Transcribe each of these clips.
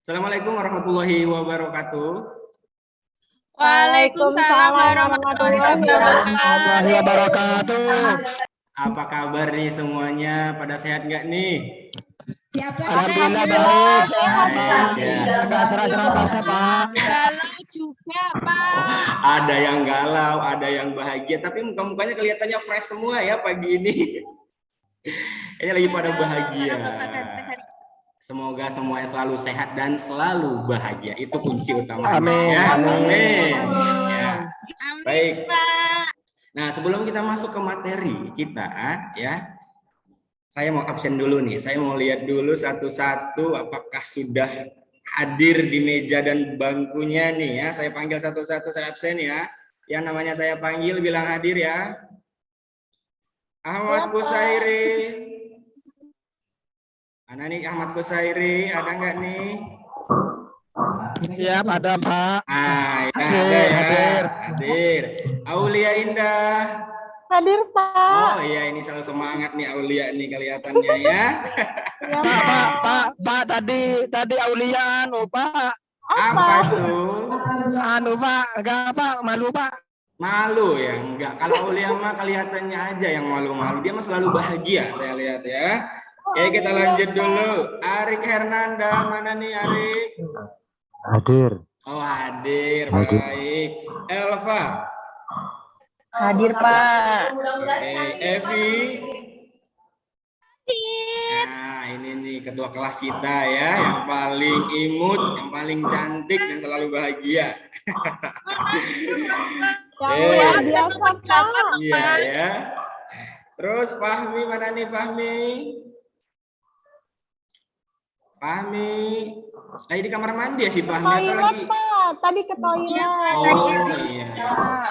Assalamualaikum warahmatullahi wabarakatuh. Waalaikumsalam warahmatullahi wabarakatuh. Apa kabar nih semuanya? Pada sehat nggak nih? Siapa? Alhamdulillah baik, sehat Pak. Ya. Agak serah-serah basah Pak. Galau juga Pak. Ada yang galau, ada yang bahagia, tapi muka-mukanya kelihatannya fresh semua ya pagi ini. Kayaknya lagi pada bahagia. Semoga semuanya selalu sehat dan selalu bahagia. Itu kunci utamanya. Amin. Ya. Amin. Ya. Amin Baik. Pak. Nah, sebelum kita masuk ke materi kita, ya, saya mau absen dulu nih. Saya mau lihat dulu satu-satu apakah sudah hadir di meja dan bangkunya nih ya. Saya panggil satu-satu, saya absen ya. Yang namanya saya panggil bilang hadir ya. Ahmad Kusairi. Mana nih Ahmad Kusairi? Ada nggak nih? Siap, ada Pak. Ah, ya, Hadir, ada ya. hadir. Hadir. Aulia Indah. Hadir Pak. Oh iya, ini selalu semangat nih Aulia nih kelihatannya ya. Ya, Pak, tadi Aulia Pak. Apa itu? Pak, enggak Pak, malu Pak. Malu ya? Enggak. Kalau Aulia mah kelihatannya aja yang malu-malu. Dia mah selalu bahagia saya lihat ya. Oke, kita lanjut dulu. Arik Hernanda, mana nih Arik? Hadir. Oh, hadir. Baik. Elva. hadir Pak. Oke, Evi. Nah, ini nih ketua kelas kita ya, yang paling imut, yang paling cantik dan selalu bahagia. Yang luar biasa Pak. Iya ya. Terus Fahmi, mana nih Fahmi? Fahmi. Lagi di kamar mandi ya si Fahmi atau Toilet lagi? Pak. Tadi ke toilet. Oh iya.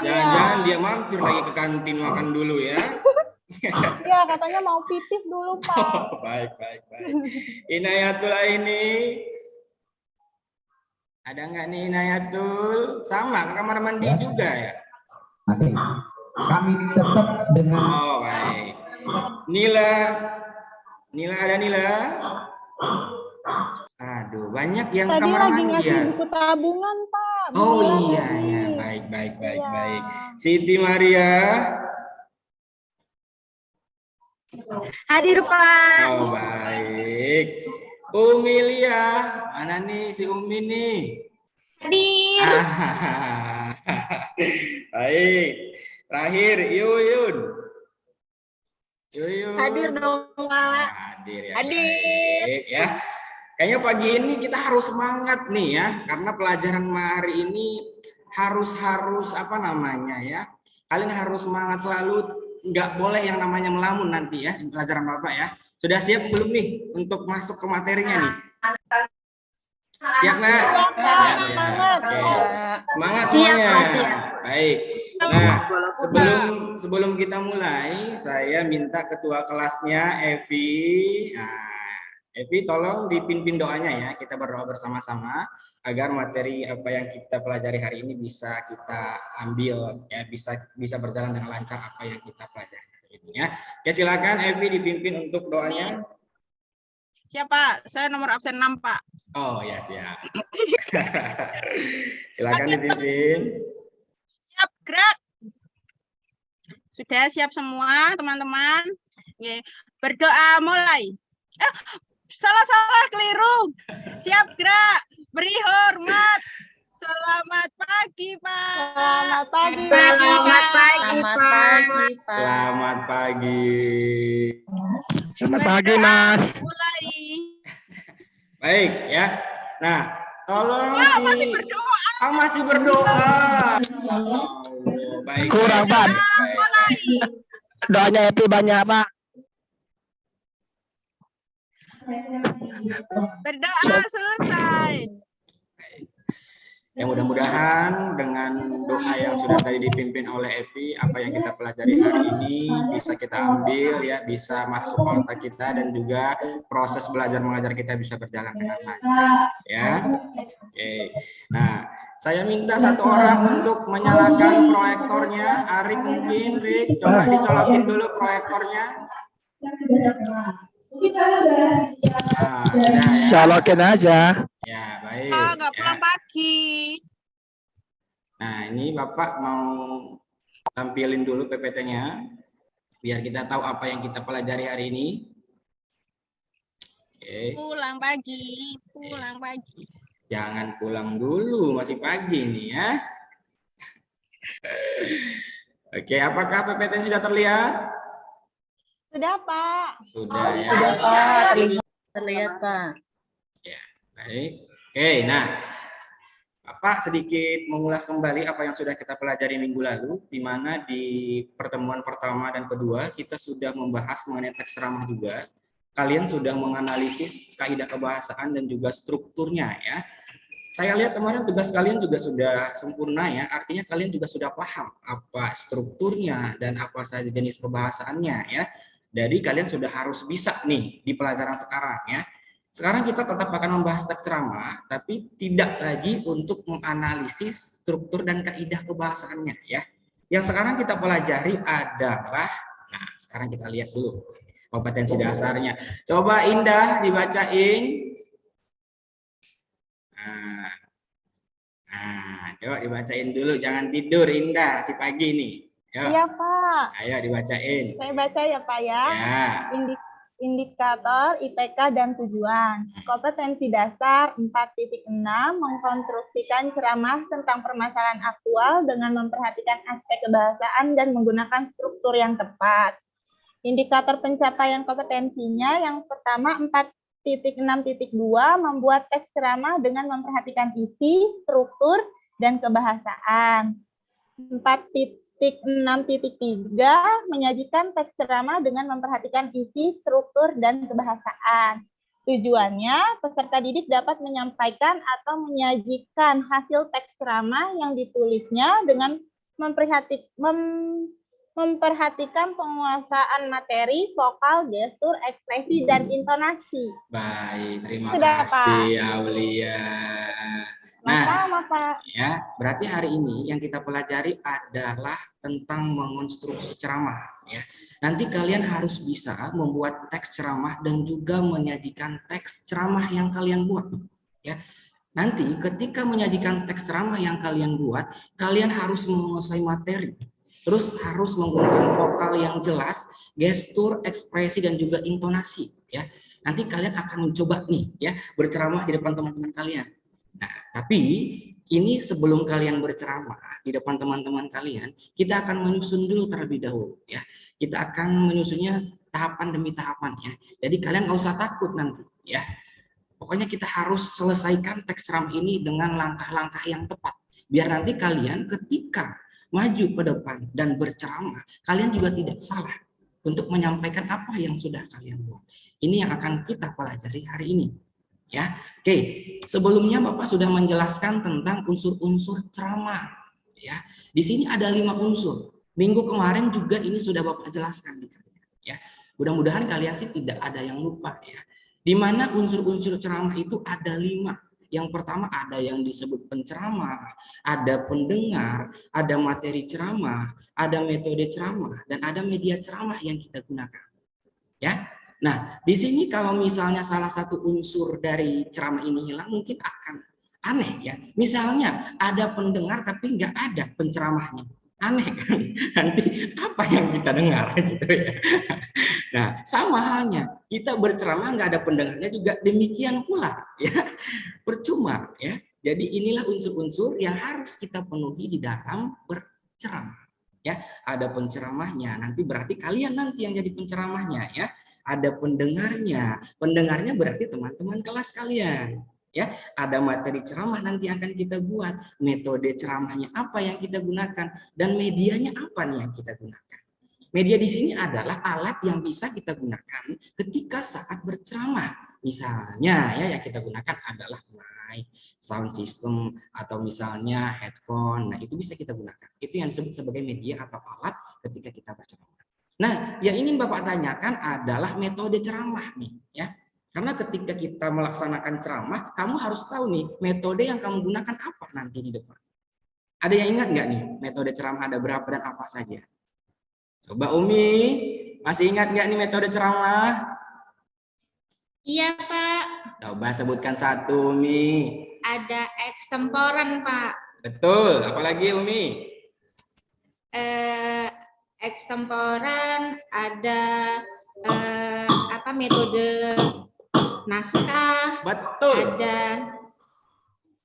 Jangan-jangan dia mampir lagi ke kantin makan dulu ya. Ya katanya mau pipis dulu Pak. Oh, baik. Inayatul ini. Ada nggak nih Inayatul? Sama ke kamar mandi juga ya? Kami tetap dengan Oh, baik. Nila. Nila ada Nila? Aduh, banyak yang Tadi kamar lagi mandi ngasih ya. buku tabungan Pak. Oh Beneran iya lagi. ya, baik. Iya. Siti Maria. Hadir Pak. Oh, baik. Umi Lia, mana nih si Umi nih? Hadir. Baik. Terakhir Yuyun. Hadir dong Pak. Hadir ya. Hadir. Baik, ya. Kayaknya pagi ini kita harus semangat nih ya, karena pelajaran hari ini harus apa namanya ya. Kalian harus semangat selalu, nggak boleh yang namanya melamun nanti ya, pelajaran Bapak ya. Sudah siap belum nih untuk masuk ke materinya nih? Siap nggak? Siap ya. Oke. Semangat semuanya. Baik. Nah, sebelum kita mulai, saya minta ketua kelasnya Evi. Nah, Evi tolong dipimpin doanya ya. Kita berdoa bersama-sama agar materi apa yang kita pelajari hari ini bisa kita ambil ya, bisa berjalan dengan lancar apa yang kita pelajari gitu ya. Oke, silakan Evi dipimpin untuk doanya. Siapa? Saya nomor absen 6 Pak. Oh ya, siap. Silakan dipimpin. Siap gerak. Sudah siap semua teman-teman? Oke. Berdoa mulai. Salah keliru. Siap gerak. Beri hormat. Selamat pagi Pak. Selamat pagi. Selamat pagi, Selamat Pak. pagi Pak. Selamat pagi. Selamat pagi Mas. Mulai. Baik ya. Nah, tolong Pak, masih berdoa. masih berdoa. Oh, baik. Kurang, Pak. Baik. Doanya Epi banyak Pak. Berdoa selesai. Ya, mudah-mudahan dengan doa yang sudah tadi dipimpin oleh Evi, apa yang kita pelajari hari ini bisa kita ambil ya, bisa masuk ke otak kita dan juga proses belajar mengajar kita bisa berjalan dengan lancar ya. Oke. Nah, saya minta satu orang untuk menyalakan proyektornya. Arik mungkin, Rik, coba dicolokin dulu proyektornya. Nah, sudah ya. Colokin aja. Ya, baik. Baik. Pak, nggak Ya. pulang pagi. Nah, ini Bapak mau tampilin dulu PPT-nya biar kita tahu apa yang kita pelajari hari ini. Oke, Pulang pagi, pulang pagi. jangan pulang dulu, masih pagi nih ya. Oke, apakah PPT sudah terlihat? Sudah, Pak. Sudah ya. Sudah Pak, terlihat Pak. Baik. Oke, nah Bapak sedikit mengulas kembali apa yang sudah kita pelajari minggu lalu, di mana di pertemuan pertama dan kedua kita sudah membahas mengenai teks ceramah juga. Kalian sudah menganalisis kaidah kebahasaan dan juga strukturnya ya. Saya lihat kemarin tugas kalian juga sudah sempurna ya, artinya kalian juga sudah paham apa strukturnya dan apa saja jenis kebahasaannya ya. Jadi kalian sudah harus bisa nih di pelajaran sekarang ya. Sekarang kita tetap akan membahas teks ceramah, tapi tidak lagi untuk menganalisis struktur dan kaidah kebahasaannya ya. Yang sekarang kita pelajari adalah, nah sekarang kita lihat dulu kompetensi dasarnya. Coba Indah dibacain. Nah, coba dibacain dulu, jangan tidur Indah, si pagi nih. Yuk, Iya, Pak. ayo dibacain. Saya baca ya, Pak ya. Ya, Indikator IPK dan tujuan. Kompetensi dasar 4.6 mengkonstruksikan ceramah tentang permasalahan aktual dengan memperhatikan aspek kebahasaan dan menggunakan struktur yang tepat. Indikator pencapaian kompetensinya yang pertama 4.6.2 membuat teks ceramah dengan memperhatikan isi, struktur, dan kebahasaan. 4.6.3 menyajikan teks ceramah dengan memperhatikan isi, struktur, dan kebahasaan. Tujuannya, peserta didik dapat menyampaikan atau menyajikan hasil teks ceramah yang ditulisnya dengan memperhatikan penguasaan materi, vokal, gestur, ekspresi, dan intonasi. baik, terima Sudah, kasih Aulia. Nah, Sama, Pak. ya, berarti hari ini yang kita pelajari adalah tentang mengonstruksi ceramah ya. Nanti kalian harus bisa membuat teks ceramah dan juga menyajikan teks ceramah yang kalian buat ya. Nanti ketika menyajikan teks ceramah yang kalian buat, kalian harus menguasai materi. Terus harus menggunakan vokal yang jelas, gestur, ekspresi, dan juga intonasi ya. Nanti kalian akan mencoba nih ya berceramah di depan teman-teman kalian. Nah, tapi ini sebelum kalian berceramah di depan teman-teman kalian, kita akan menyusun dulu terlebih dahulu ya. Kita akan menyusunnya tahapan demi tahapan ya. Jadi kalian nggak usah takut nanti ya. Pokoknya kita harus selesaikan teks ceramah ini dengan langkah-langkah yang tepat. Biar nanti kalian ketika maju ke depan dan berceramah, kalian juga tidak salah untuk menyampaikan apa yang sudah kalian buat. Ini yang akan kita pelajari hari ini. Ya, oke. Sebelumnya Bapak sudah menjelaskan tentang unsur-unsur ceramah. Ya, di sini ada 5 unsur. Minggu kemarin juga ini sudah Bapak jelaskan di kalian. Ya, mudah-mudahan kalian sih tidak ada yang lupa ya. Di mana unsur-unsur ceramah itu ada 5. Yang pertama ada yang disebut penceramah, ada pendengar, ada materi ceramah, ada metode ceramah, dan ada media ceramah yang kita gunakan. Ya. Nah, di sini kalau misalnya salah satu unsur dari ceramah ini hilang, mungkin akan aneh ya. Misalnya ada pendengar tapi nggak ada penceramahnya. Aneh kan? Nanti apa yang kita dengar gitu ya. Nah, sama halnya kita berceramah nggak ada pendengarnya juga demikian pula ya. Percuma ya. Jadi inilah unsur-unsur yang harus kita penuhi di dalam berceramah. Ya, ada penceramahnya. Nanti berarti kalian nanti yang jadi penceramahnya ya. Ada pendengarnya. Pendengarnya berarti teman-teman kelas kalian. Ya, ada materi ceramah nanti akan kita buat. Metode ceramahnya apa yang kita gunakan dan medianya apa nih yang kita gunakan. Media di sini adalah alat yang bisa kita gunakan ketika saat berceramah. Misalnya ya yang kita gunakan adalah mic, sound system atau misalnya headphone. Nah, itu bisa kita gunakan. Itu yang disebut sebagai media atau alat ketika kita berceramah. Nah, yang ingin Bapak tanyakan adalah metode ceramah nih, ya. Karena ketika kita melaksanakan ceramah, kamu harus tahu nih metode yang kamu gunakan apa nanti di depan. Ada yang ingat nggak nih metode ceramah ada berapa dan apa saja? Coba Umi, masih ingat nggak nih metode ceramah? Iya, Pak. Coba sebutkan satu, Umi. ada ekstemporan, Pak. Betul. Apalagi Umi? Ekstemporan ada metode naskah, Betul. ada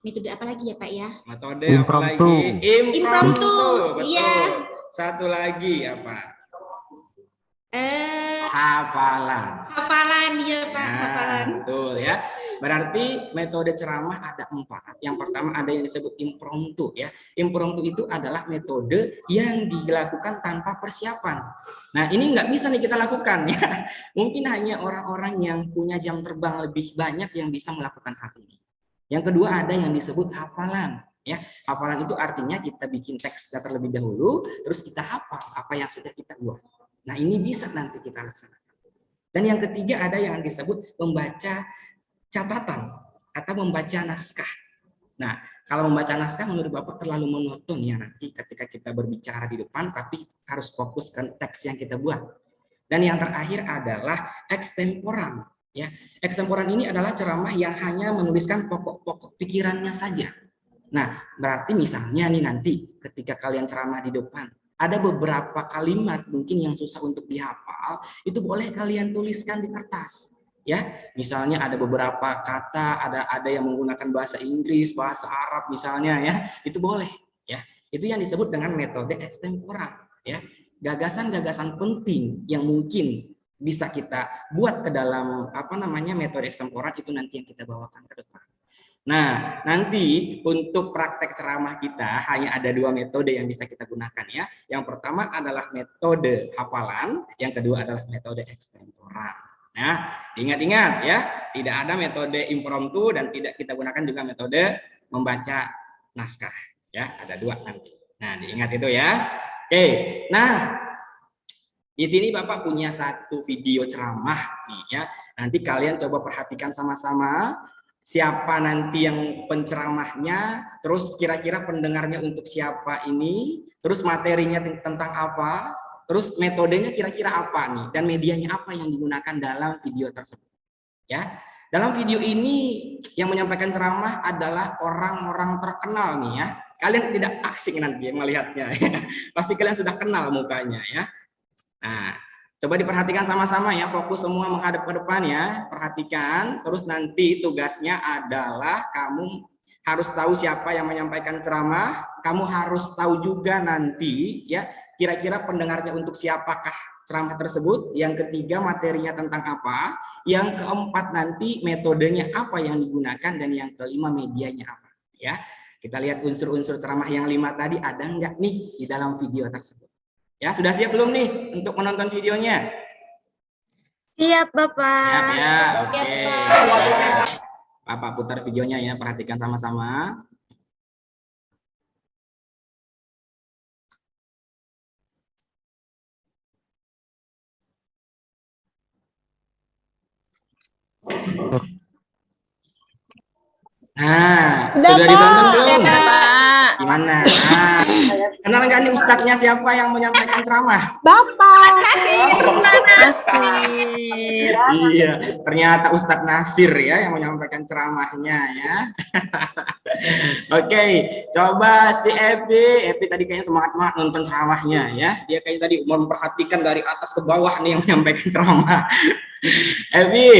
metode apa lagi ya Pak ya? Metode Impromptu. apa lagi? Impromptu, Betul. iya. Satu lagi apa? Eh, Hafalan. hafalan, iya Pak, Nah, hafalan. betul ya. Berarti metode ceramah ada 4. Yang pertama ada yang disebut impromptu ya. Impromptu itu adalah metode yang dilakukan tanpa persiapan. Nah, ini nggak bisa nih kita lakukan ya. Mungkin hanya orang-orang yang punya jam terbang lebih banyak yang bisa melakukan hal ini. Yang kedua ada yang disebut hafalan ya. Hafalan itu artinya kita bikin teks terlebih dahulu, terus kita hafal apa yang sudah kita buat. Nah, ini bisa nanti kita laksanakan. Dan yang ketiga ada yang disebut membaca catatan atau membaca naskah. Nah, kalau membaca naskah menurut Bapak terlalu monoton ya nanti ketika kita berbicara di depan, tapi harus fokus ke teks yang kita buat. Dan yang terakhir adalah ekstemporan. Ya, ekstemporan ini adalah ceramah yang hanya menuliskan pokok-pokok pikirannya saja. Nah, berarti misalnya nih nanti ketika kalian ceramah di depan, ada beberapa kalimat mungkin yang susah untuk dihafal, itu boleh kalian tuliskan di kertas. Ya, misalnya ada beberapa kata, ada yang menggunakan bahasa Inggris, bahasa Arab misalnya ya, itu boleh ya. Itu yang disebut dengan metode ekstemporan ya. Gagasan-gagasan penting yang mungkin bisa kita buat ke dalam metode ekstemporan itu nanti yang kita bawakan ke depan. Nah, nanti untuk praktek ceramah kita hanya ada 2 metode yang bisa kita gunakan ya. Yang pertama adalah metode hafalan, yang kedua adalah metode ekstemporan. Nah, ingat-ingat ya, tidak ada metode impromptu dan tidak kita gunakan juga metode membaca naskah ya. Ada 2 nanti. Nah, diingat itu ya. Oke. Nah, di sini Bapak punya satu video ceramah nih ya. Nanti kalian coba perhatikan sama-sama. Siapa nanti yang penceramahnya, terus kira-kira pendengarnya untuk siapa ini, terus materinya tentang apa, terus metodenya kira-kira apa nih, dan medianya apa yang digunakan dalam video tersebut. Ya, dalam video ini yang menyampaikan ceramah adalah orang-orang terkenal nih ya. Kalian tidak asing nanti melihatnya, ya. Pasti kalian sudah kenal mukanya ya. Nah, coba diperhatikan sama-sama ya, fokus semua menghadap ke depan ya, perhatikan. Terus nanti tugasnya adalah kamu harus tahu siapa yang menyampaikan ceramah, kamu harus tahu juga nanti ya, kira-kira pendengarnya untuk siapakah ceramah tersebut, yang ketiga materinya tentang apa, yang keempat nanti metodenya apa yang digunakan, dan yang kelima medianya apa ya. Kita lihat unsur-unsur ceramah yang 5 tadi ada enggak nih di dalam video tersebut. Ya, sudah siap belum nih untuk menonton videonya? Siap Bapak. Siap ya, oke. Siap, Pak. Bapak putar videonya ya, perhatikan sama-sama. Nah, sudah ditonton belum? Gimana? Nah, kenal nggak nih ustadznya siapa yang menyampaikan ceramah? Bapak. Nasir. Iya, ternyata Ustadz Nasir ya yang menyampaikan ceramahnya ya. Oke, coba si Epi tadi kayaknya semangat banget nonton ceramahnya ya. Dia kayaknya tadi memperhatikan dari atas ke bawah nih yang menyampaikan ceramah. Epi,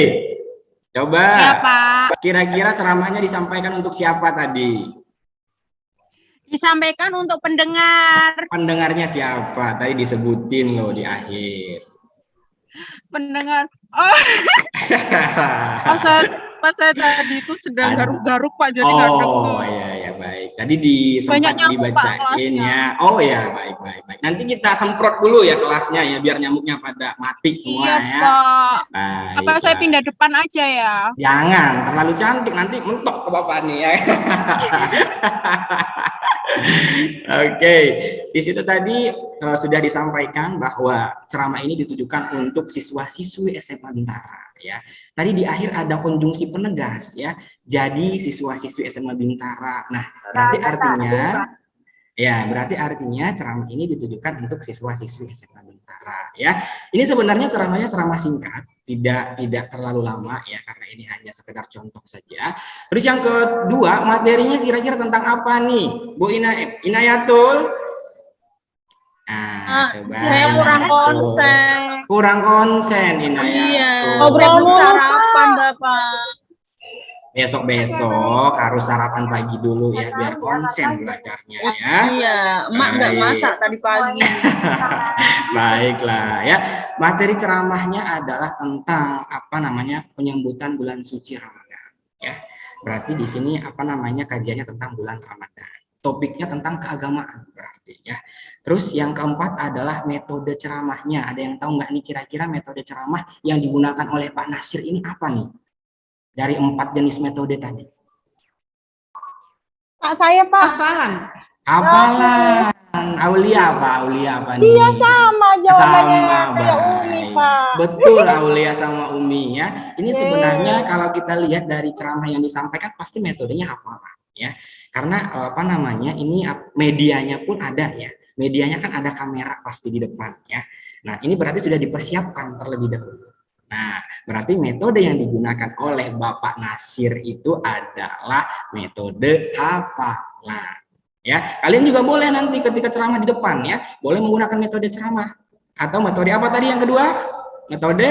coba. Ya, Pak. Kira-kira ceramahnya disampaikan untuk siapa tadi? Disampaikan untuk pendengar. Pendengarnya siapa? Tadi disebutin loh di akhir. Pendengar. Oh, pas saya tadi itu sedang garuk-garuk Pak, jadi nggak dengar. Oh iya baik. Tadi sempat Banyak nyamuk, Pak, dibacain kelasnya. ya. Oh ya baik. Nanti kita semprot dulu ya kelasnya ya biar nyamuknya pada mati semua Iya, ya. Pak. Baik, Apa saya Pak. pindah depan aja ya? Jangan terlalu cantik nanti mentok ke bapak nih ya. Oke, di situ tadi sudah disampaikan bahwa ceramah ini ditujukan untuk siswa-siswi SMA Bintara ya. Tadi di akhir ada konjungsi penegas ya. Jadi siswa-siswi SMA Bintara. Nah, berarti artinya ceramah ini ditujukan untuk siswa-siswi SMA Bintara ya. Ini sebenarnya ceramahnya ceramah singkat tidak terlalu lama ya, karena ini hanya sekedar contoh saja. Terus yang kedua, materinya kira-kira tentang apa nih, Bu Inayatul? Nah, coba. Saya kurang konsen. Kurang konsen Inayatul. Iya. Ngobrol Saya belum mulu, sarapan, Bapak. Besok harus sarapan pagi dulu ya, biar konsen belajarnya ya. Iya, emak nggak Baik. masak tadi pagi. Baiklah ya. Materi ceramahnya adalah tentang penyambutan bulan suci Ramadan ya. Berarti di sini kajiannya tentang bulan Ramadan. Topiknya tentang keagamaan berarti ya. Terus yang keempat adalah metode ceramahnya. Ada yang tahu nggak nih kira-kira metode ceramah yang digunakan oleh Pak Nasir ini apa nih? Dari 4 jenis metode tadi. Pak, saya Pak. Hafalan. Aulia apa nih? Iya sama jawabannya Sama, kayak Umi baik. Pak. Betul Aulia sama Umi ya. Ini sebenarnya kalau kita lihat dari ceramah yang disampaikan pasti metodenya hafalan ya. Karena ini medianya pun ada ya. Medianya kan ada kamera pasti di depan ya. Nah, ini berarti sudah dipersiapkan terlebih dahulu. Nah, berarti metode yang digunakan oleh Bapak Nasir itu adalah metode hafalan. Ya, kalian juga boleh nanti ketika ceramah di depan ya, boleh menggunakan metode ceramah atau metode apa tadi yang kedua? Metode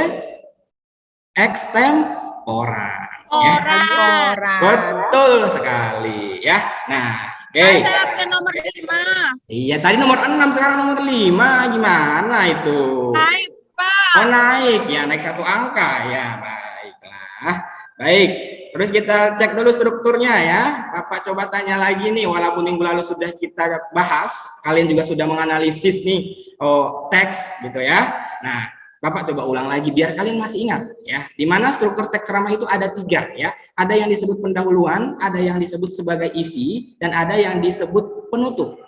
extemporan. Ya. Orang. Betul sekali ya. Nah, oke. Saya absen nomor 5. Iya, tadi nomor 6 sekarang nomor 5. Gimana itu? Hai, Pak. Oh, naik ya, naik 1 angka ya. Baiklah. Baik. Terus kita cek dulu strukturnya ya. Bapak coba tanya lagi nih, walaupun minggu lalu sudah kita bahas, kalian juga sudah menganalisis nih teks gitu ya. Nah, Bapak coba ulang lagi biar kalian masih ingat ya. Di mana struktur teks ceramah itu ada 3 ya. Ada yang disebut pendahuluan, ada yang disebut sebagai isi, dan ada yang disebut penutup.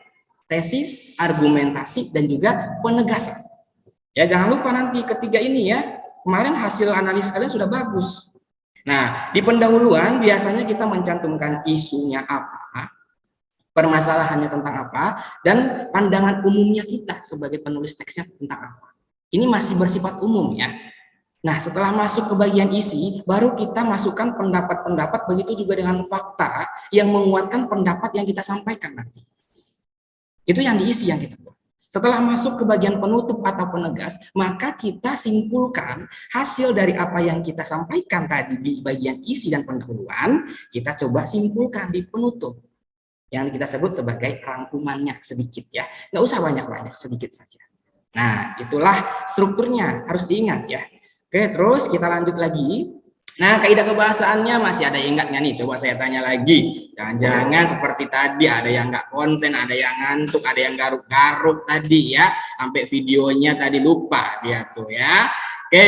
Tesis, argumentasi, dan juga penegasan. Ya, jangan lupa nanti ketiga ini ya. Kemarin hasil analisis kalian sudah bagus. Nah, di pendahuluan biasanya kita mencantumkan isunya apa, permasalahannya tentang apa, dan pandangan umumnya kita sebagai penulis teksnya tentang apa. Ini masih bersifat umum ya. Nah, setelah masuk ke bagian isi, baru kita masukkan pendapat-pendapat, begitu juga dengan fakta yang menguatkan pendapat yang kita sampaikan nanti. Itu yang diisi yang kita buat. Setelah masuk ke bagian penutup atau penegas, maka kita simpulkan hasil dari apa yang kita sampaikan tadi di bagian isi dan pendahuluan, kita coba simpulkan di penutup. Yang kita sebut sebagai rangkumannya sedikit ya. Nggak usah banyak-banyak, sedikit saja. Nah, itulah strukturnya, harus diingat ya. Oke, terus kita lanjut lagi. Nah, kaidah kebahasaannya masih ada yang ingat nggak nih? Coba saya tanya lagi. Jangan-jangan seperti tadi, ada yang nggak konsen, ada yang ngantuk, ada yang garuk-garuk tadi ya. Sampai videonya tadi lupa dia tuh ya. Oke,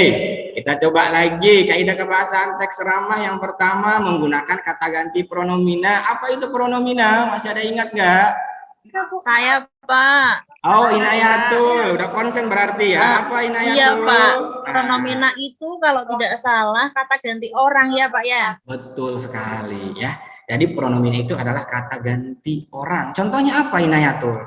kita coba lagi. Kaidah kebahasaan teks ceramah yang pertama menggunakan kata ganti pronomina. Apa itu pronomina? Masih ada ingat nggak? Saya, Pak. Oh, Inayatul, udah konsen berarti ya? Apa Inayatul? Iya, Pak. Pronomina itu kalau tidak salah kata ganti orang ya, Pak ya. Betul sekali ya. Jadi pronomina itu adalah kata ganti orang. Contohnya apa Inayatul?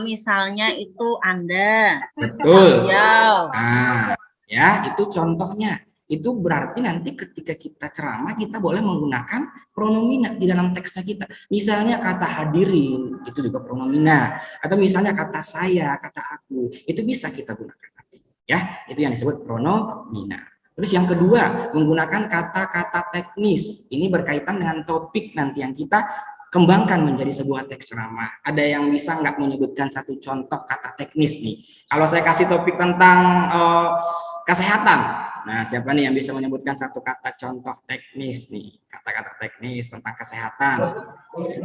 Misalnya itu Anda. Betul. Beliau. Nah, ya itu contohnya. Itu berarti nanti ketika kita ceramah kita boleh menggunakan pronomina di dalam teksnya kita. Misalnya kata hadirin itu juga pronomina, atau misalnya kata saya, kata aku, itu bisa kita gunakan nanti. Ya, itu yang disebut pronomina. Terus yang kedua, menggunakan kata-kata teknis. Ini berkaitan dengan topik nanti yang kita kembangkan menjadi sebuah teks ceramah. Ada yang bisa nggak menyebutkan satu contoh kata teknis nih? Kalau saya kasih topik tentang kesehatan, nah siapa nih yang bisa menyebutkan satu kata contoh teknis nih? Kata-kata teknis tentang kesehatan.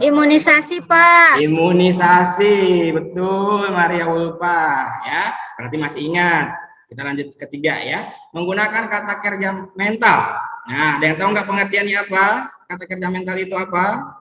Imunisasi, Pak. Imunisasi, betul Maria Ulfa ya. Berarti masih ingat. Kita lanjut ketiga ya. Menggunakan kata kerja mental. Nah, ada yang tahu nggak pengertiannya apa? Kata kerja mental itu apa?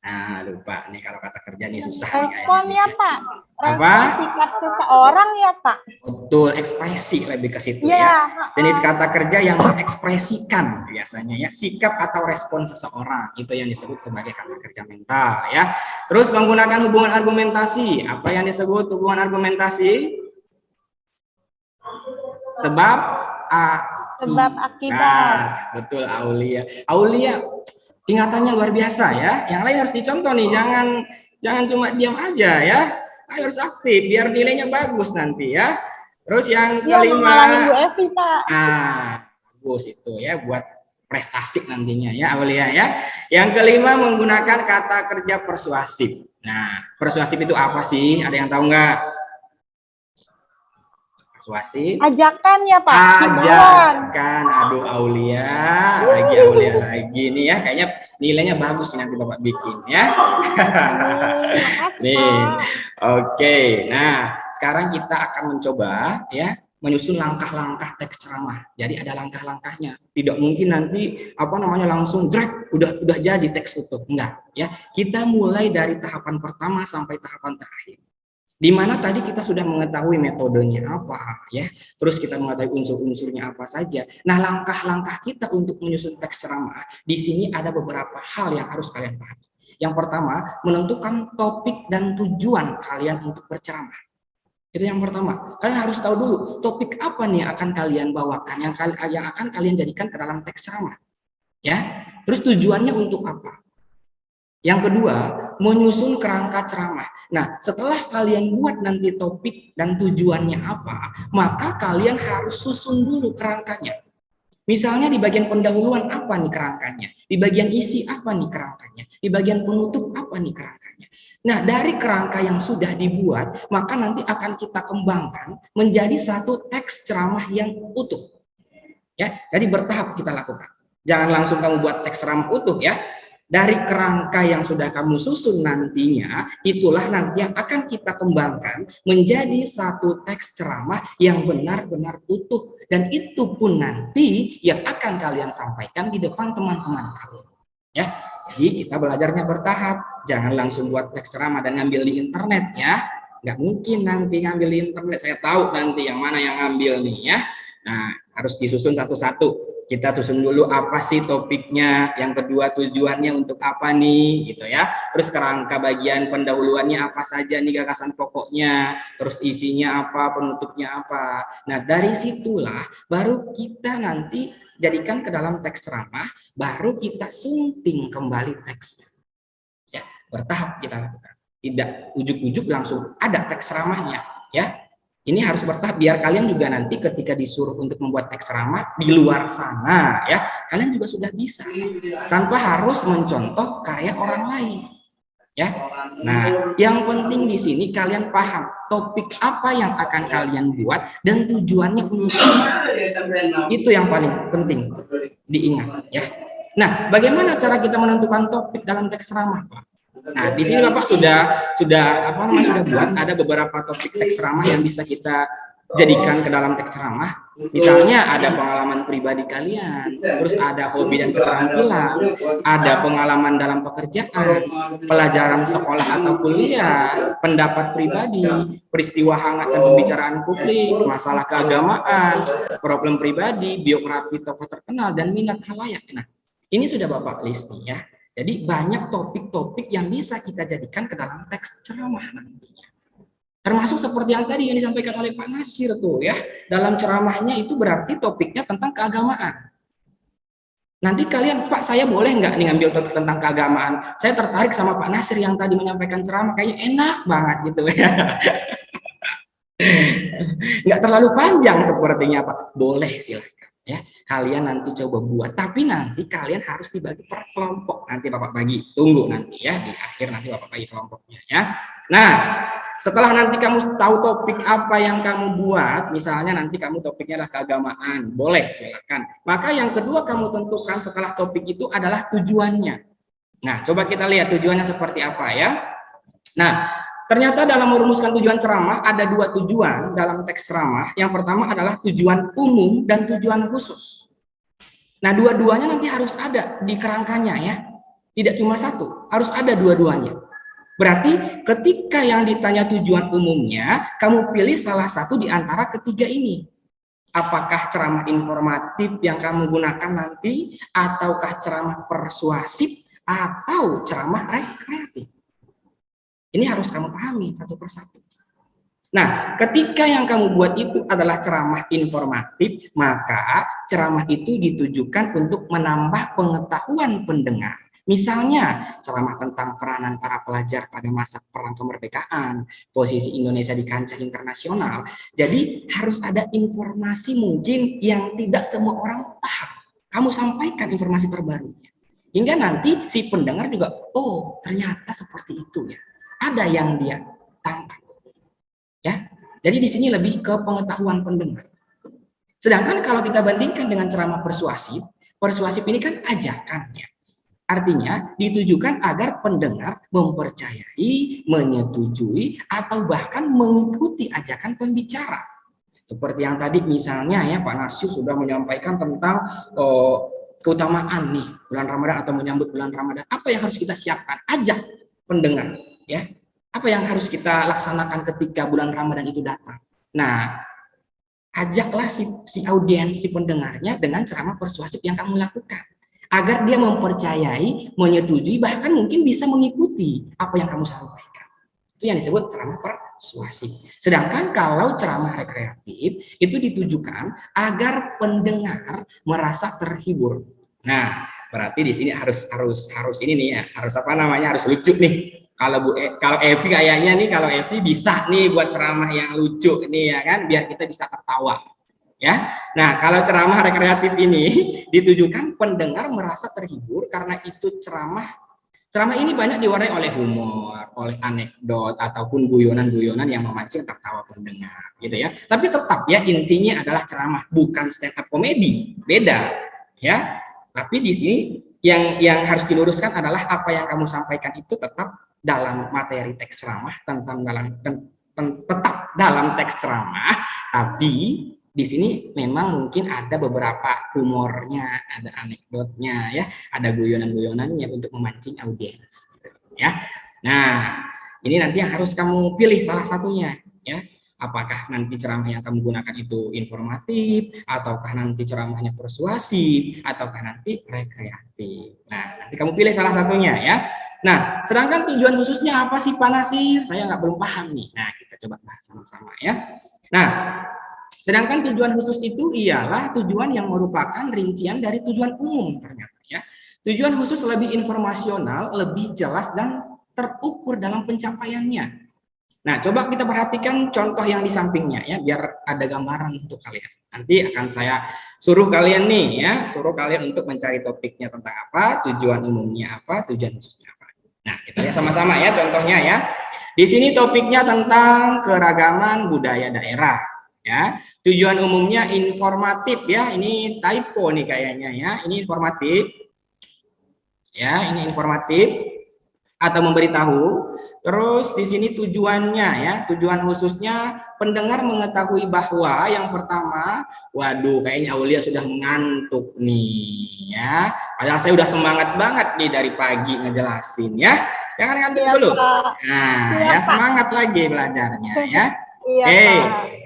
Nah, lupa nih kalau kata kerja nih susah nih Respon kayaknya. ya Pak. Apa? Sikap seseorang ya Pak. Betul, ekspresi lebih ke situ Iya. ya. Jenis kata kerja yang mengekspresikan biasanya ya, sikap atau respon seseorang. Itu yang disebut sebagai kata kerja mental ya. Terus menggunakan hubungan argumentasi. Apa yang disebut hubungan argumentasi? Sebab Sebab akibat. Betul Aulia. Aulia ingatannya luar biasa ya. Yang lain harus dicontoh nih, jangan cuma diam aja ya. Ayo harus aktif biar nilainya bagus nanti ya. Terus yang Iya, kelima, mengalami Bu Evi, Pak. bagus itu ya buat prestasi nantinya ya Aulia ya. Yang kelima menggunakan kata kerja persuasif. Nah, persuasif itu apa sih? Ada yang tahu nggak? Persuasif. Ajakan ya Pak. Ajakan. Aduh Aulia lagi nih ya. Kayaknya nilainya bagus nanti Bapak bikin ya. Nih, oke. Nah, sekarang kita akan mencoba ya menyusun langkah-langkah teks ceramah. Jadi ada langkah-langkahnya. Tidak mungkin nanti langsung drag udah jadi teks utuh. Enggak ya. Kita mulai dari tahapan pertama sampai tahapan terakhir. Di mana tadi kita sudah mengetahui metodenya apa ya. Terus kita mengetahui unsur-unsurnya apa saja. Nah, langkah-langkah kita untuk menyusun teks ceramah di sini ada beberapa hal yang harus kalian pahami. Yang pertama, menentukan topik dan tujuan kalian untuk berceramah. Itu yang pertama. Kalian harus tahu dulu topik apa nih yang akan kalian bawakan, yang akan kalian jadikan ke dalam teks ceramah. Ya. Terus tujuannya untuk apa? Yang kedua, menyusun kerangka ceramah. Nah, setelah kalian buat nanti topik dan tujuannya apa, maka kalian harus susun dulu kerangkanya. Misalnya di bagian pendahuluan apa nih kerangkanya? Di bagian isi apa nih kerangkanya? Di bagian penutup apa nih kerangkanya? Nah, dari kerangka yang sudah dibuat, maka nanti akan kita kembangkan menjadi satu teks ceramah yang utuh. Ya, jadi bertahap kita lakukan. Jangan langsung kamu buat teks ceramah utuh ya. Dari kerangka yang sudah kamu susun nantinya, itulah nanti yang akan kita kembangkan menjadi satu teks ceramah yang benar-benar utuh. Dan itu pun nanti yang akan kalian sampaikan di depan teman-teman kalian. Ya, jadi kita belajarnya bertahap. Jangan langsung buat teks ceramah dan ngambil di internet ya. Nggak mungkin nanti ngambil di internet. Saya tahu nanti yang mana yang ngambil nih ya. Nah, harus disusun satu-satu. Kita susun dulu apa sih topiknya, yang kedua tujuannya untuk apa nih gitu ya. Terus kerangka bagian pendahuluannya apa saja nih gagasan pokoknya, terus isinya apa, penutupnya apa. Nah, dari situlah baru kita nanti jadikan ke dalam teks ceramah, baru kita sunting kembali teksnya. Ya, bertahap kita lakukan. Tidak ujuk-ujuk langsung ada teks ceramahnya ya. Ini harus bertahap biar kalian juga nanti ketika disuruh untuk membuat teks ceramah di luar sana ya, kalian juga sudah bisa tanpa harus mencontoh karya orang lain. Ya. Nah, yang penting di sini kalian paham topik apa yang akan kalian buat dan tujuannya untuk apa. Itu yang paling penting diingat ya. Nah, bagaimana cara kita menentukan topik dalam teks ceramah, Pak? Nah, di sini Bapak sudah buat ada beberapa topik teks ceramah yang bisa kita jadikan ke dalam teks ceramah. Misalnya ada pengalaman pribadi kalian, terus ada hobi dan keterampilan, ada pengalaman dalam pekerjaan, pelajaran sekolah atau kuliah, pendapat pribadi, peristiwa hangat dan pembicaraan publik, masalah keagamaan, problem pribadi, biografi tokoh terkenal, dan minat halayak. Nah, ini sudah Bapak list nih ya. Jadi banyak topik-topik yang bisa kita jadikan ke dalam teks ceramah nantinya. Termasuk seperti yang tadi yang disampaikan oleh Pak Nasir tuh ya. Dalam ceramahnya itu berarti topiknya tentang keagamaan. Nanti kalian, Pak saya boleh nggak nih ngambil topik tentang keagamaan? Saya tertarik sama Pak Nasir yang tadi menyampaikan ceramah, kayaknya enak banget gitu ya. Nggak terlalu panjang sepertinya Pak. Boleh silahkan. Ya, kalian nanti coba buat, tapi nanti kalian harus dibagi per kelompok. Nanti Bapak bagi, tunggu nanti ya di akhir nanti Bapak bagi kelompoknya ya. Nah, setelah nanti kamu tahu topik apa yang kamu buat, misalnya nanti kamu topiknya adalah keagamaan, boleh silakan. Maka yang kedua kamu tentukan setelah topik itu adalah tujuannya. Nah, coba kita lihat tujuannya seperti apa ya. Nah, ternyata dalam merumuskan tujuan ceramah ada dua tujuan dalam teks ceramah. Yang pertama adalah tujuan umum dan tujuan khusus. Nah, dua-duanya nanti harus ada di kerangkanya ya. Tidak cuma satu, harus ada dua-duanya. Berarti ketika yang ditanya tujuan umumnya, kamu pilih salah satu di antara ketiga ini. Apakah ceramah informatif yang kamu gunakan nanti, ataukah ceramah persuasif, atau ceramah rekreatif. Ini harus kamu pahami satu persatu. Nah, ketika yang kamu buat itu adalah ceramah informatif, maka ceramah itu ditujukan untuk menambah pengetahuan pendengar. Misalnya, ceramah tentang peranan para pelajar pada masa perang kemerdekaan, posisi Indonesia di kancah internasional. Jadi, harus ada informasi mungkin yang tidak semua orang paham. Kamu sampaikan informasi terbarunya. Hingga nanti si pendengar juga, oh ternyata seperti itu ya. Ada yang dia tangkap. Ya, jadi di sini lebih ke pengetahuan pendengar. Sedangkan kalau kita bandingkan dengan ceramah persuasif, persuasif ini kan ajakan ya. Artinya ditujukan agar pendengar mempercayai, menyetujui, atau bahkan mengikuti ajakan pembicara. Seperti yang tadi misalnya ya Pak Nasir sudah menyampaikan tentang keutamaan nih bulan Ramadan atau menyambut bulan Ramadan. Apa yang harus kita siapkan? Ajak pendengar ya. Apa yang harus kita laksanakan ketika bulan Ramadan itu datang? Nah, ajaklah si audiens, si pendengarnya dengan ceramah persuasif yang kamu lakukan. Agar dia mempercayai, menyetujui, bahkan mungkin bisa mengikuti apa yang kamu sampaikan. Itu yang disebut ceramah persuasif. Sedangkan kalau ceramah rekreatif, itu ditujukan agar pendengar merasa terhibur. Nah, berarti di sini harus ini nih ya, harus apa namanya, harus lucu nih. Kalau Evi kayaknya nih, kalau Evi bisa nih buat ceramah yang lucu nih ya kan, biar kita bisa tertawa ya. Nah, kalau ceramah rekreatif ini ditujukan pendengar merasa terhibur karena itu ceramah ini banyak diwarnai oleh humor, oleh anekdot ataupun guyonan-guyonan yang memancing tertawa pendengar gitu ya. Tapi tetap ya intinya adalah ceramah, bukan stand up komedi, beda ya. Tapi di sini yang harus diluruskan adalah apa yang kamu sampaikan itu tetap dalam materi teks ceramah, tetap dalam teks ceramah, tapi di sini memang mungkin ada beberapa humornya, ada anekdotnya ya, ada guyonan-guyonannya untuk memancing audiens ya. Nah, ini nanti yang harus kamu pilih salah satunya ya. Apakah nanti ceramah yang kamu gunakan itu informatif, ataukah nanti ceramahnya persuasif, ataukah nanti rekreatif. Nah, nanti kamu pilih salah satunya ya. Nah, sedangkan tujuan khususnya apa sih Pak Nasir? Saya belum paham nih. Nah, kita coba bahas sama-sama ya. Nah, sedangkan tujuan khusus itu ialah tujuan yang merupakan rincian dari tujuan umum ternyata ya. Tujuan khusus lebih informasional, lebih jelas dan terukur dalam pencapaiannya. Nah, coba kita perhatikan contoh yang di sampingnya ya, biar ada gambaran untuk kalian. Nanti akan saya suruh kalian nih ya, suruh kalian untuk mencari topiknya tentang apa, tujuan umumnya apa, tujuan khususnya apa. Nah, kita lihat sama-sama ya contohnya ya. Di sini topiknya tentang keragaman budaya daerah ya. Tujuan umumnya informatif ya. Ini typo nih kayaknya ya. Ini informatif. Ya, ini informatif atau memberitahu. Terus di sini tujuannya ya, tujuan khususnya pendengar mengetahui bahwa yang pertama, waduh kayaknya Aulia sudah mengantuk nih ya. Padahal saya udah semangat banget nih dari pagi ngejelasin ya. Jangan ngantuk dulu. Nah, ya semangat lagi belajarnya ya. Oke,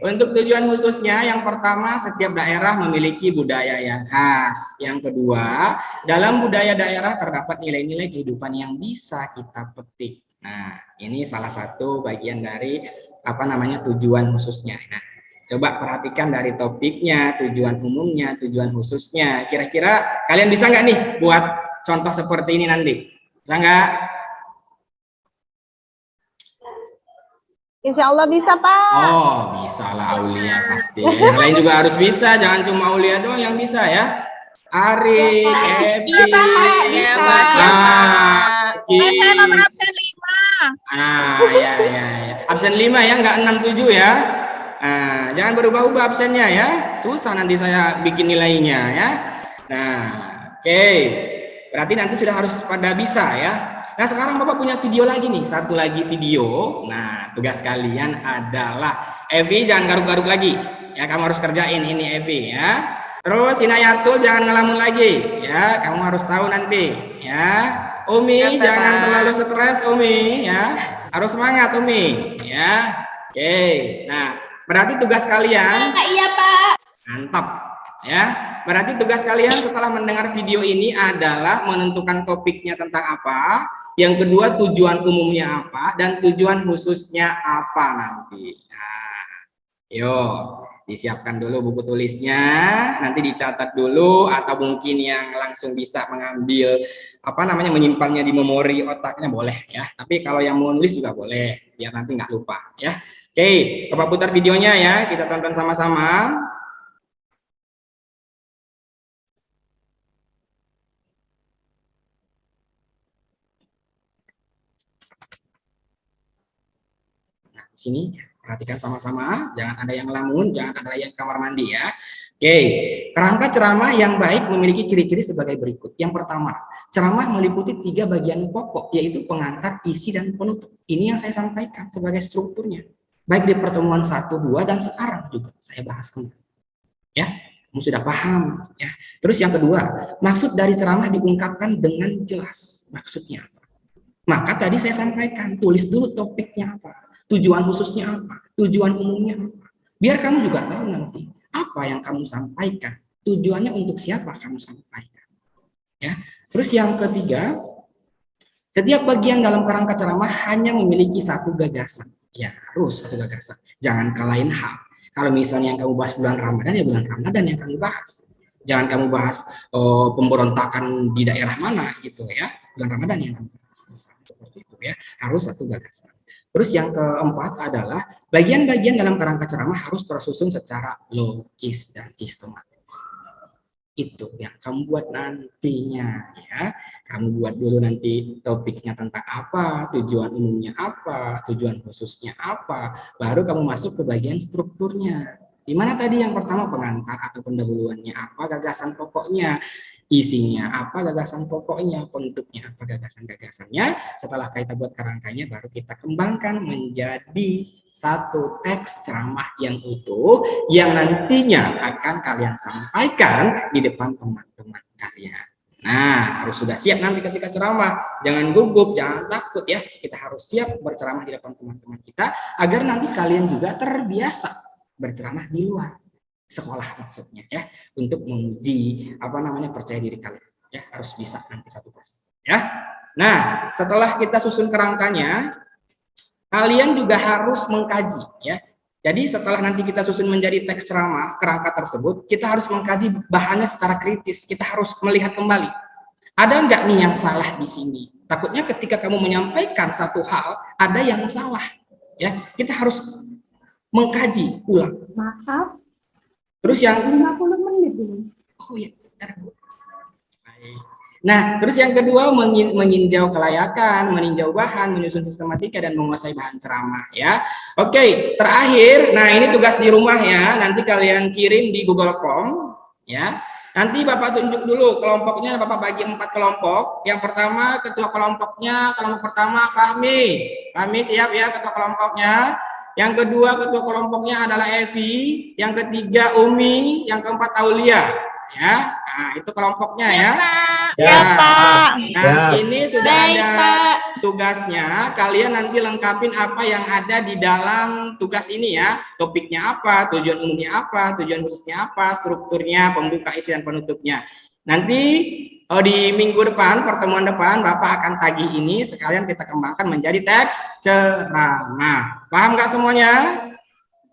untuk tujuan khususnya yang pertama setiap daerah memiliki budaya yang khas. Yang kedua, dalam budaya daerah terdapat nilai-nilai kehidupan yang bisa kita petik. Nah, ini salah satu bagian dari apa namanya tujuan khususnya. Nah, coba perhatikan dari topiknya, tujuan umumnya, tujuan khususnya. Kira-kira kalian bisa nggak nih buat contoh seperti ini nanti? Bisa nggak? Insya Allah bisa, Pak. Oh, bisa lah Aulia pasti. Yang lain juga harus bisa, jangan cuma Aulia doang yang bisa ya. Ari, Evi, Saya nomor absen 5. Ya. Absen 5 ya, nggak 67 ya. Nah, jangan berubah-ubah absennya ya. Susah nanti saya bikin nilainya ya. Nah, oke. Berarti nanti sudah harus pada bisa ya. Nah, sekarang Bapak punya video lagi nih, satu lagi video. Nah, tugas kalian adalah Evi jangan garuk-garuk lagi. Ya, kamu harus kerjain ini Evi ya. Terus Inayatul jangan ngelamun lagi ya, kamu harus tahu nanti ya. Umi jangan terlalu stres Umi ya, harus semangat Umi ya. Oke, nah berarti tugas kalian. Iya Pak. Mantap ya. Berarti tugas kalian setelah mendengar video ini adalah menentukan topiknya tentang apa, yang kedua tujuan umumnya apa, dan tujuan khususnya apa nanti. Nah, yuk disiapkan dulu buku tulisnya, nanti dicatat dulu, atau mungkin yang langsung bisa mengambil menyimpannya di memori otaknya boleh ya. Tapi kalau yang mau nulis juga boleh, biar nanti nggak lupa ya. Oke, Bapak putar videonya ya, kita tonton sama-sama. Sini perhatikan sama-sama, jangan ada yang ngelamun, jangan ada yang kamar mandi ya. Oke, kerangka ceramah yang baik memiliki ciri-ciri sebagai berikut. Yang pertama, ceramah meliputi 3 bagian pokok, yaitu pengantar, isi, dan penutup. Ini yang saya sampaikan sebagai strukturnya, baik di pertemuan 1, 2, dan sekarang juga saya bahas kembali. Ya, kamu sudah paham ya. Terus yang kedua, maksud dari ceramah diungkapkan dengan jelas. Maksudnya apa? Maka tadi saya sampaikan, tulis dulu topiknya apa. Tujuan khususnya apa? Tujuan umumnya apa? Biar kamu juga tahu nanti apa yang kamu sampaikan. Tujuannya untuk siapa kamu sampaikan. Ya. Terus yang ketiga, setiap bagian dalam kerangka ceramah hanya memiliki satu gagasan. Ya, harus satu gagasan. Jangan ke lain hal. Kalau misalnya yang kamu bahas bulan Ramadan, ya bulan Ramadan yang kamu bahas. Jangan kamu bahas pemberontakan di daerah mana gitu ya. Bulan Ramadan yang kamu bahas. Seperti itu ya. Harus satu gagasan. Terus yang keempat adalah bagian-bagian dalam kerangka ceramah harus tersusun secara logis dan sistematis. Itu yang kamu buat nantinya ya. Kamu buat dulu nanti topiknya tentang apa, tujuan umumnya apa, tujuan khususnya apa, baru kamu masuk ke bagian strukturnya. Di mana tadi yang pertama pengantar atau pendahuluannya apa, gagasan pokoknya, isinya apa, gagasan pokoknya, bentuknya apa, gagasan-gagasannya. Setelah kita buat kerangkanya, baru kita kembangkan menjadi satu teks ceramah yang utuh yang nantinya akan kalian sampaikan di depan teman-teman kalian. Nah, harus sudah siap nanti ketika ceramah. Jangan gugup, jangan takut ya. Kita harus siap berceramah di depan teman-teman kita agar nanti kalian juga terbiasa berceramah di luar sekolah maksudnya ya, untuk menguji percaya diri kalian ya, harus bisa nanti 1% ya. Nah, setelah kita susun kerangkanya, kalian juga harus mengkaji ya. Jadi setelah nanti kita susun menjadi teks ceramah kerangka tersebut, kita harus mengkaji bahannya secara kritis. Kita harus melihat kembali, ada nggak nih yang salah di sini. Takutnya ketika kamu menyampaikan satu hal ada yang salah ya, kita harus mengkaji ulang. Maaf. Terus yang 50 menit ini. Oh ya, sekarang. Nah, terus yang kedua meninjau kelayakan, meninjau bahan, menyusun sistematika dan menguasai bahan ceramah ya. Oke, terakhir, nah ini tugas di rumah ya. Nanti kalian kirim di Google Form ya. Nanti Bapak tunjuk dulu kelompoknya, Bapak bagi 4 kelompok. Yang pertama ketua kelompoknya, kelompok pertama Fahmi. Fahmi siap ya ketua kelompoknya. Yang kedua ketua kelompoknya adalah Evi, yang ketiga Umi, yang keempat Aulia, ya. Nah, itu kelompoknya ya. Ya, Pak. Nah, ini sudah Baik, ada Pak. tugasnya. Kalian nanti lengkapin apa yang ada di dalam tugas ini ya. Topiknya apa, tujuan umumnya apa, tujuan khususnya apa, strukturnya, pembuka, isi, dan penutupnya. Nanti di minggu depan, pertemuan depan, Bapak akan tagih ini sekalian kita kembangkan menjadi teks ceramah. Paham nggak semuanya?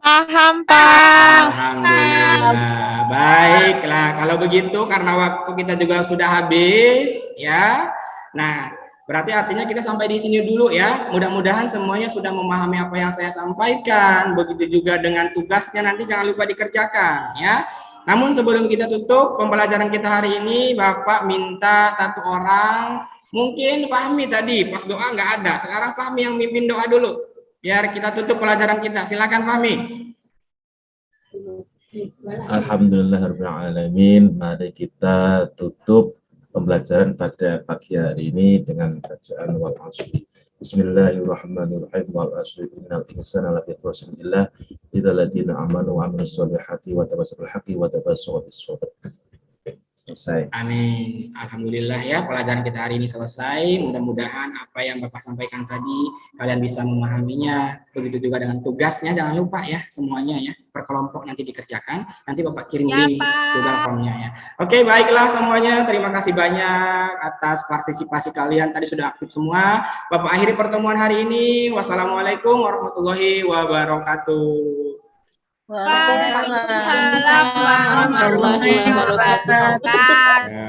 Paham, Pak. Alhamdulillah. Baiklah, kalau begitu karena waktu kita juga sudah habis ya. Nah, berarti artinya kita sampai di sini dulu ya. Mudah-mudahan semuanya sudah memahami apa yang saya sampaikan. Begitu juga dengan tugasnya nanti jangan lupa dikerjakan ya. Namun sebelum kita tutup pembelajaran kita hari ini, Bapak minta 1 orang, mungkin Fahmi tadi pas doa nggak ada, sekarang Fahmi yang mimpin doa dulu, biar kita tutup pelajaran kita. Silakan Fahmi. Alhamdulillahirrahmanirrahim. Mari kita tutup pembelajaran pada pagi hari ini dengan bacaan wal asri. Bismillahirrahmanirrahim. Wal asri innal insana lafi khusr illa illal ladzina amanu wa amilus solihati wa tawassaw bil haqqi wa tawassaw bis sabr. selesai. Amin. Alhamdulillah ya, pelajaran kita hari ini selesai. Mudah-mudahan apa yang Bapak sampaikan tadi kalian bisa memahaminya. Begitu juga dengan tugasnya, jangan lupa ya semuanya ya. Per kelompok nanti dikerjakan. Nanti Bapak kirim Ya, link Pak. Google Form-nya ya. Oke, baiklah semuanya. Terima kasih banyak atas partisipasi kalian. Tadi sudah aktif semua. Bapak akhiri pertemuan hari ini. Wassalamualaikum warahmatullahi wabarakatuh. Waalaikumsalam warahmatullahi wabarakatuh.